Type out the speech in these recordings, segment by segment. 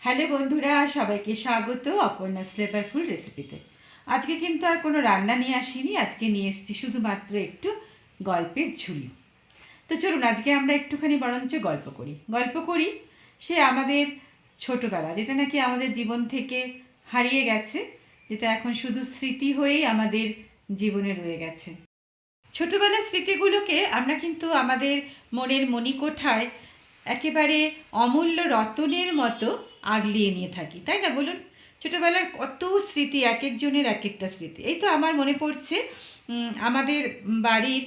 Hello বন্ধুরা, সবাইকে স্বাগত অপর্ণাস ফ্লেভারফুল রেসিপিতে। আজকে কিন্তু আর কোনো রান্না নিয়ে আসিনি, আজকে নিয়ে এসেছি শুধুমাত্র একটু গল্পের ঝুলি। তো চলুন আজকে আমরা একটুখানি বরঞ্চ গল্প করি সে আমাদের ছোটোবেলা, যেটা নাকি আমাদের জীবন থেকে হারিয়ে গেছে, যেটা এখন শুধু স্মৃতি হয়েই আমাদের জীবনে রয়ে গেছে। ছোটোবেলার স্মৃতিগুলোকে আমরা কিন্তু আমাদের মনের মণিকোঠায় একেবারে অমূল্য রতনের মতো আগলিয়ে নিয়ে থাকি, তাই না বলুন? ছোটোবেলার কত স্মৃতি, এক একজনের এক একটা স্মৃতি। এই তো আমার মনে পড়ছে আমাদের বাড়ির,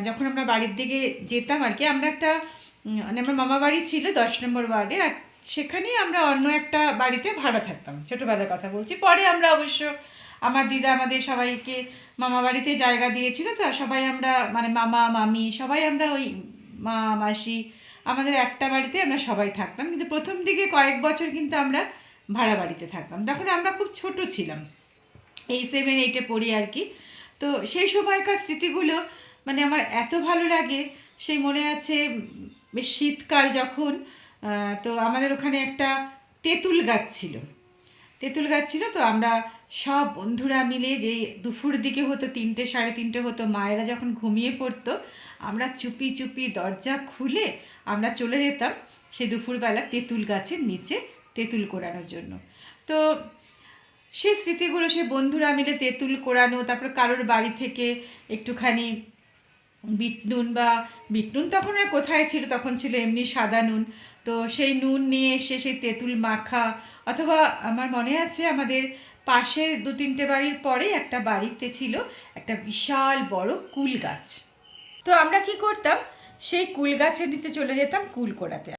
যখন আমরা বাড়ির দিকে যেতাম আর কি, আমরা একটা মানে আমার মামা বাড়ি ছিল 10 নম্বর ওয়ার্ডে, আর সেখানেই আমরা অন্য একটা বাড়িতে ভাড়া থাকতাম। ছোটোবেলার কথা বলছি, পরে আমরা অবশ্য আমার দিদা আমাদের সবাইকে মামা বাড়িতে জায়গা দিয়েছিল, তো সবাই আমরা মানে মামা মামি সবাই আমরা ওই মা মাসি আমাদের একটা বাড়িতে আমরা সবাই থাকতাম। কিন্তু প্রথম দিকে কয়েক বছর কিন্তু আমরা ভাড়া বাড়িতে থাকতাম, তখন আমরা খুব ছোট ছিলাম, এই 7-8-এ পড়ি আর কি। তো সেই সময়কার স্মৃতিগুলো মানে আমার এত ভালো লাগে। সেই মনে আছে বেশ শীতকাল যখন, তো আমাদের ওখানে একটা তেঁতুল গাছ ছিল। তো আমরা সব বন্ধুরা মিলে, যে দুপুর দিকে হতো, 3টে 3:30 হতো, মায়েরা যখন ঘুমিয়ে পড়তো, আমরা চুপি চুপি দরজা খুলে আমরা চলে যেতাম সেই দুপুরবেলা তেঁতুল গাছের নিচে তেঁতুল কোড়ানোর জন্য। তো সেই স্মৃতিগুলো, সে বন্ধুরা মিলে তেঁতুল কোড়ানো, তারপর কারোর বাড়ি থেকে একটুখানি বিট নুন, বা বিট নুন তখন আর কোথায় ছিল, তখন ছিল এমনি সাদা নুন, তো সেই নুন নিয়ে এসে সেই তেঁতুল মাখা। অথবা আমার মনে আছে আমাদের পাশে 2-3টে বাড়ির পরে একটা বাড়িতে ছিল একটা বিশাল বড় কুল গাছ। তো আমরা কি করতাম, সেই কুল গাছের নিচে চলে যেতাম কুল কোড়াতে।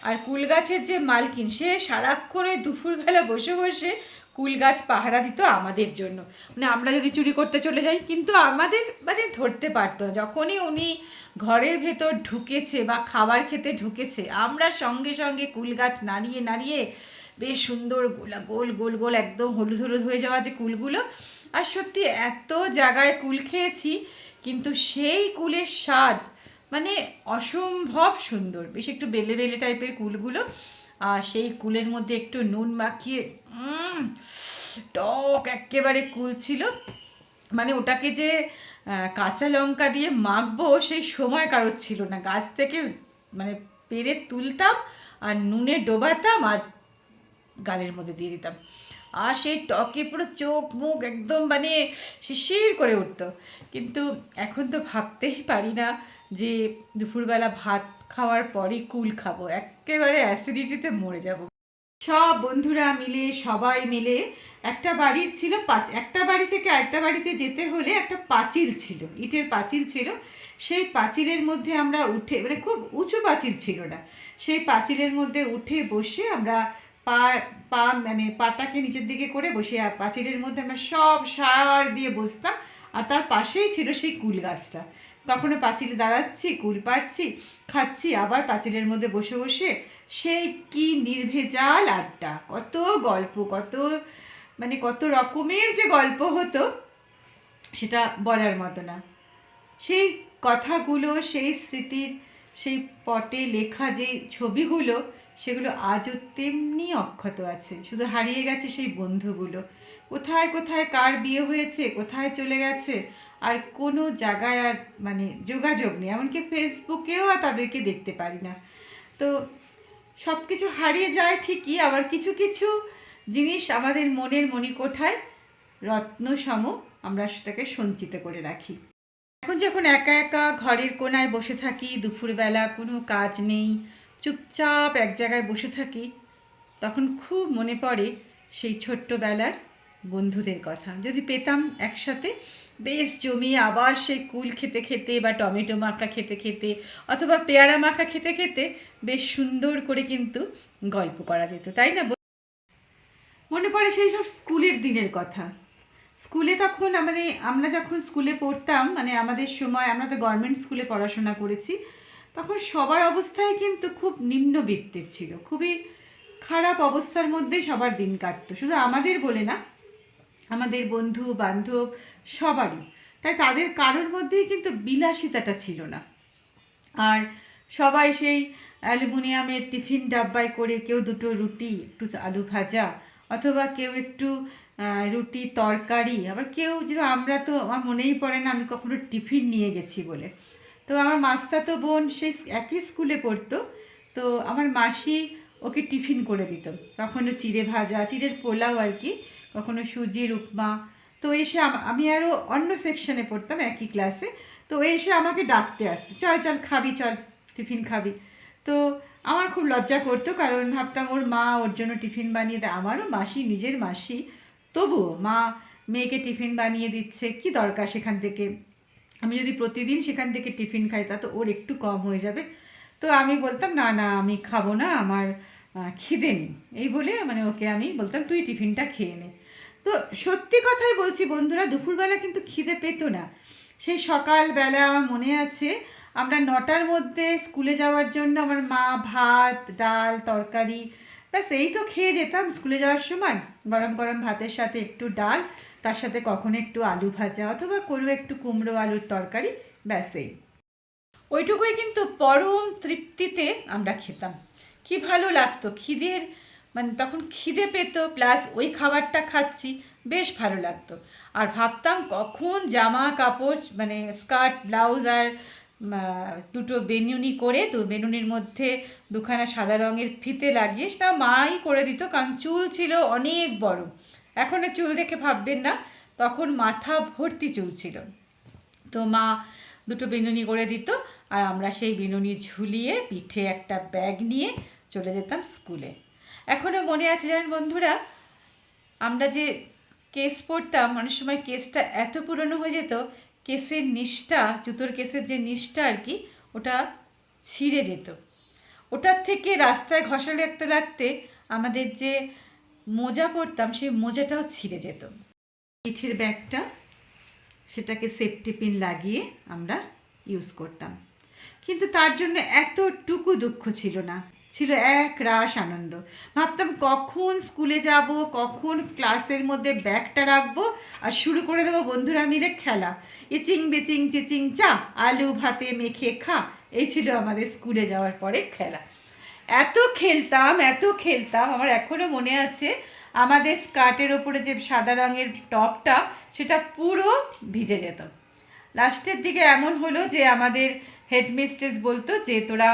আর কুল গাছের যে মালকিন, সে সারাক্ষণ ওই দুপুরবেলা বসে বসে কুল গাছ পাহারা দিত আমাদের জন্য। মানে আমরা যদি চুরি করতে চলে যাই, কিন্তু আমাদের মানে ধরতে পারতো না। যখনই উনি ঘরের ভেতর ঢুকেছে বা খাবার খেতে ঢুকেছে, আমরা সঙ্গে সঙ্গে কুল গাছ নাড়িয়ে নাড়িয়ে বেশ সুন্দর গোল গোল গোল একদম হলুদ হলুদ হয়ে যাওয়া যে কুলগুলো। আর সত্যি এত জায়গায় কুল খেয়েছি, কিন্তু সেই কুলের স্বাদ মানে অসম্ভব সুন্দর। বেশ একটু বেলে বেলে টাইপের কুলগুলো, আর সেই কুলের মধ্যে একটু নুন মাখিয়ে টক একেবারে কুল ছিল। মানে ওটাকে যে কাঁচা লঙ্কা দিয়ে মাখবো সেই সময় কারোর ছিল না। গাছ থেকে মানে পেরে তুলতাম আর নুনে ডোবাতাম আর গালের মধ্যে দিয়ে দিতাম, আর সেই টকে পুরো চোখ মুখ একদম মানে শিরশির করে উঠতো। কিন্তু এখন তো ভাবতেই পারি না যে দুপুরবেলা ভাত খাওয়ার পরই কুল খাবো, একেবারে অ্যাসিডিটিতে মরে যাব। সব বন্ধুরা মিলে, সবাই মিলে, একটা বাড়ির ছিল একটা বাড়ি থেকে আরেকটা বাড়িতে যেতে হলে একটা পাঁচিল ছিল, ইটের পাঁচিল ছিল। সেই পাঁচিলের মধ্যে আমরা উঠে, মানে খুব উঁচু পাঁচিল ছিল না, সেই পাঁচিলের মধ্যে উঠে বসে আমরা পা পা মানে পাটাকে নিচের দিকে করে বসে, আর পাঁচিলের মধ্যে আমরা সব সার দিয়ে বসতাম। আর তার পাশেই ছিল সেই কুল গাছটা। কখনো পাঁচিলে দাঁড়াচ্ছি, কুল পাড়ছি, খাচ্ছি, আবার পাঁচিলের মধ্যে বসে বসে সেই কি নির্ভেজাল আড্ডা, কত গল্প, কত রকমের যে গল্প হতো, সেটা বলার মতো না। সেই কথাগুলো, সেই স্মৃতির, সেই পটে লেখা যে ছবিগুলো, সেগুলো আজও তেমনি অক্ষত আছে, শুধু হারিয়ে গেছে সেই বন্ধুগুলো। কোথায় কোথায় কার বিয়ে হয়েছে, কোথায় চলে গেছে, আর কোনো জায়গায় আর মানে যোগাযোগ নেই, এমনকি ফেসবুকেও আর তাদেরকে দেখতে পারি না। তো সব কিছু হারিয়ে যায় ঠিকই, আবার কিছু কিছু জিনিস আমাদের মনের মণিকোঠায় রত্নসম আমরা সেটাকে সঞ্চিত করে রাখি। এখন যখন একা একা ঘরের কোনায় বসে থাকি, দুপুরবেলা কোনো কাজ নেই, চুপচাপ এক জায়গায় বসে থাকি, তখন খুব মনে পড়ে সেই ছোট্টবেলার বন্ধুদের কথা। যদি পেতাম একসাথে বেশ জমিয়ে আবার সেই কুল খেতে খেতে, বা টমেটো মাখা খেতে খেতে, অথবা পেয়ারা মাখা খেতে খেতে বেশ সুন্দর করে কিন্তু গল্প করা যেত, তাই না? মনে পড়ে সেই সব স্কুলের দিনের কথা। স্কুলে তখন মানে আমরা যখন স্কুলে পড়তাম, মানে আমাদের সময়, আমরা তো গভর্নমেন্ট স্কুলে পড়াশোনা করেছি, তখন সবার অবস্থাই কিন্তু খুব নিম্নবিত্তের ছিল, খুবই খারাপ অবস্থার মধ্যে সবার দিন কাটতো। শুধু আমাদের বলে না, আমাদের বন্ধু বান্ধব সবারই। তাই তাদের কারোর মধ্যেই কিন্তু বিলাসিতাটা ছিল না। আর সবাই সেই অ্যালুমিনিয়ামের টিফিন ডাব্বায় করে কেউ দুটো রুটি, একটু আলু ভাজা, অথবা কেউ একটু রুটি তরকারি, আবার কেউ যেন, আমরা তো আমার মনেই পড়ে না আমি কখনো টিফিন নিয়ে গেছি বলে। তো আমার মাস্তাতো বোন সে একই স্কুলে পড়তো, তো আমার মাসি ওকে টিফিন করে দিত, কখনো চিড়ে ভাজা, চিড়ের পোলাও আর কি, কখনো সুজির উপমা। তো এসে আমি আরও অন্য সেকশনে পড়তাম একই ক্লাসে, তো ও এসে আমাকে ডাকতে আসতো, চল চল খাবি, চল টিফিন খাবি। তো আমার খুব লজ্জা করতো, কারণ ভাবতাম ওর মা ওর জন্য টিফিন বানিয়ে দেয়, আমারও মাসি, নিজের মাসি, তবুও মা মেয়েকে টিফিন বানিয়ে দিচ্ছে, কি দরকার সেখান থেকে, আমি যদি প্রতিদিন সেখান থেকে টিফিন খাই তা তো ওর একটু কম হয়ে যাবে। তো আমি বলতাম না না আমি খাবো না, আমার খিদে নেই, এই বলে মানে ওকে আমি বলতাম তুই টিফিনটা খেয়ে নে। তো সত্যি কথাই বলছি বন্ধুরা, দুপুরবেলা কিন্তু খিদে পেতো না। সেই সকালবেলা আমার মনে আছে, আমরা 9টার মধ্যে স্কুলে যাওয়ার জন্য আমার মা ভাত, ডাল, তরকারি, ব্যাস এই তো খেয়ে যেতাম স্কুলে যাওয়ার সময়। গরম গরম ভাতের সাথে একটু ডাল, তার সাথে কখনো একটু আলু ভাজা, অথবা কোনো একটু কুমড়ো আলুর তরকারি, ব্যাস এই ওইটুকুই কিন্তু পরম তৃপ্তিতে আমরা খেতাম। কি ভালো লাগতো, খিদের মানে তখন খিদে পেত, প্লাস ওই খাবারটা খাচ্ছি, বেশ ভালো লাগতো। আর ভাবতাম কখন জামা কাপড় মানে স্কার্ট ব্লাউজ আর দুটো বেনুনি করে, তো বেনুনির মধ্যে দুখানা সাদা রঙের ফিতে লাগিয়ে, সেটা মাই করে দিত, কারণ চুল ছিল অনেক বড়। এখন চুল দেখে ভাববেন না, তখন মাথা ভর্তি চুল ছিল। তো মা দুটো বিনুনি করে দিত, আর আমরা সেই বিনুনি ঝুলিয়ে পিঠে একটা ব্যাগ নিয়ে চলে যেতাম স্কুলে। এখনও মনে আছে জানেন বন্ধুরা, আমরা যে কেস পরতাম, অনেক সময় কেসটা এত পুরনো হয়ে যেত, কেসের নিচটা, জুতোর কেসের যে নিচটা আর কি, ওটা ছিঁড়ে যেত। ওটার থেকে রাস্তায় ঘষা লাগতে লাগতে আমাদের যে মোজা পরতাম, সেই মোজাটাও ছিঁড়ে যেত। পিঠের ব্যাগটা, সেটাকে সেফটি পিন লাগিয়ে আমরা ইউজ করতাম, কিন্তু তার জন্য এতটুকু দুঃখ ছিল না, ছিল এক রাশ আনন্দ। ভাবতাম কখন স্কুলে যাব, কখন ক্লাসের মধ্যে ব্যাগটা রাখবো, আর শুরু করে দেবো বন্ধুরা মিলে খেলা, ইচিং বিচিং চিচিং চা, আলু ভাতে মেখে খা, এই ছিল আমাদের স্কুলে যাওয়ার পরে খেলা। এত খেলতাম, এত খেলতাম, আমার এখনও মনে আছে আমাদের স্কার্টের ওপরে যে সাদা রঙের টপটা, সেটা পুরো ভিজে যেত। লাস্টের দিকে এমন হলো যে আমাদের হেডমিস্ট্রেস বলতো যে তোরা,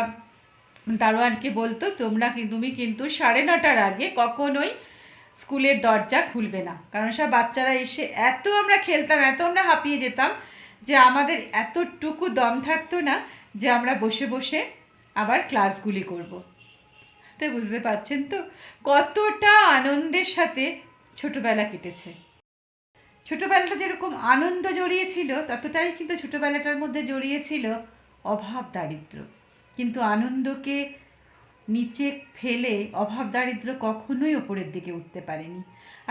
দারোয়ানকে বলতো তুমি কিন্তু 9:30টার আগে কখনোই স্কুলের দরজা খুলবে না, কারণ সব বাচ্চারা এসে এত আমরা খেলতাম, এত আমরা হাঁপিয়ে যেতাম, যে আমাদের এতটুকু দম থাকতো না যে আমরা বসে বসে আবার ক্লাসগুলি করব। তো বুঝতে পারছেন তো কতটা আনন্দের সাথে ছোটোবেলা কেটেছে। ছোটোবেলাটা যেরকম আনন্দ জড়িয়েছিল, ততটাই কিন্তু ছোটোবেলাটার মধ্যে জড়িয়েছিল অভাব দারিদ্র্য। কিন্তু আনন্দকে নিচে ফেলে অভাব দারিদ্র্য কখনোই ওপরের দিকে উঠতে পারেনি।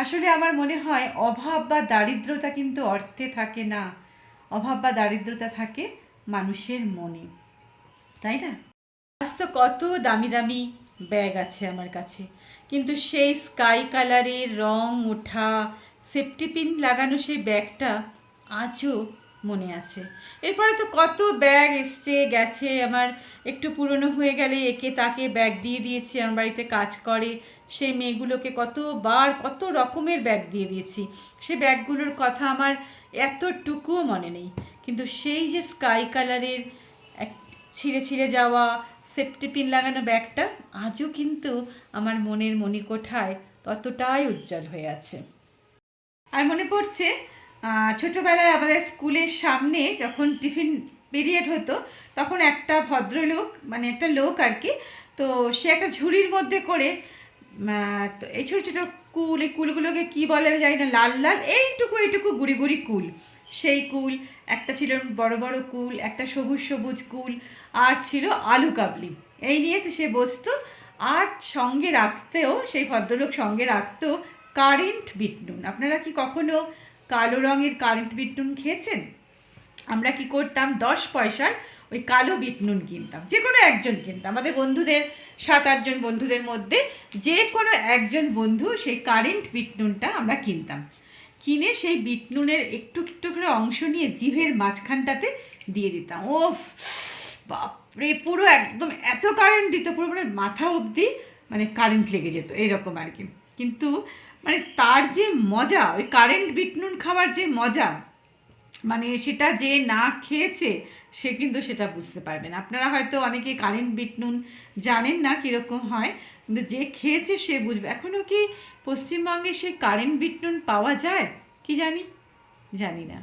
আসলে আমার মনে হয় অভাব বা দারিদ্রতা কিন্তু অর্থে থাকে না, অভাব বা দারিদ্রতা থাকে মানুষের মনে, তাই না? আজ তো কত দামি দামি ব্যাগ আছে আমার কাছে, কিন্তু সেই স্কাই কালারের রং ওঠা সেফটি পিন লাগানো সেই ব্যাগটা আজও মনে আছে। এরপরে তো কত ব্যাগ এসছে গেছে, আমার একটু পুরনো হয়ে গেলে একে তাকে ব্যাগ দিয়ে দিয়েছি, আমার বাড়িতে কাজ করে সেই মেয়েগুলোকে কতবার কত রকমের ব্যাগ দিয়ে দিয়েছি, সেই ব্যাগগুলোর কথা আমার এতটুকুও মনে নেই। কিন্তু সেই যে স্কাই কালারের এক ছিঁড়ে ছিঁড়ে যাওয়া সেফটি পিন লাগানো ব্যাগটা আজও কিন্তু আমার মনের মণিকোঠায় ততটাই উজ্জ্বল হয়ে আছে। আর মনে পড়ছে ছোটোবেলায় আমাদের স্কুলের সামনে যখন টিফিন পিরিয়ড হতো, তখন একটা ভদ্রলোক, মানে একটা লোক আর কি, তো সে একটা ঝুড়ির মধ্যে করে, তো এই ছোটো ছোটো কুল, এই কুলগুলোকে কী বলে আমি জানি না, লাল লাল এইটুকু গুড়ি গুড়ি কুল, সেই কুল একটা ছিল, বড় বড় কুল একটা, সবুজ সবুজ কুল, আর ছিল আলু কাবলি, এই নিয়ে তো সে বসতো। আর সঙ্গে রাখতেও, সেই ভদ্রলোক সঙ্গে রাখতো কারেন্ট বিট নুন। আপনারা কি কখনো কালো রঙের কারেন্ট বিট নুন খেয়েছেন? আমরা কি করতাম, 10 পয়সার ওই কালো বিট নুন কিনতাম, যে কোনো একজন কিনতাম, আমাদের বন্ধুদের 7-8 জন বন্ধুদের মধ্যে যে কোনো একজন বন্ধু সেই কারেন্ট বিট নুনটা আমরা কিনতাম, কিনে সেই বিট নুনের একটু একটু করে অংশ নিয়ে জিভের মাঝখানটাতে দিয়ে দিতাম। ওফ বাপ পুরো একদম এত কারেন্ট দিত, পুরো মানে মাথা অবধি মানে কারেন্ট লেগে যেত এরকম আর কি। কিন্তু মানে তার যে মজা, ওই কারেন্ট বিট নুন খাওয়ার যে মজা, মানে সেটা যে না খেয়েছে সে কিন্তু সেটা বুঝতে পারবে না। আপনারা হয়তো অনেকে কারেন্ট বিট নুন জানেন না কীরকম হয়, কিন্তু যে খেয়েছে সে বুঝবে। এখনও কি পশ্চিমবঙ্গে সে কারেন্ট বিট নুন পাওয়া যায় কি জানি না।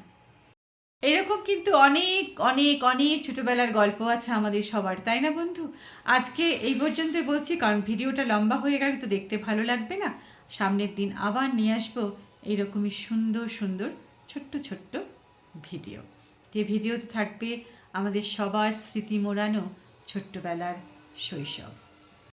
এরকম কিন্তু অনেক অনেক অনেক ছোটোবেলার গল্প আছে আমাদের সবার, তাই না বন্ধু? আজকে এই পর্যন্ত বলছি, কারণ ভিডিওটা লম্বা হয়ে গেলে তো দেখতে ভালো লাগবে না। সামনের দিন আবার নিয়ে আসবো এইরকমই সুন্দর সুন্দর ছোট্ট ছোট্ট ভিডিও। যে ভিডিওতে থাকবে আমাদের সবার স্মৃতি মোড়ানো ছোট্টবেলার শৈশব।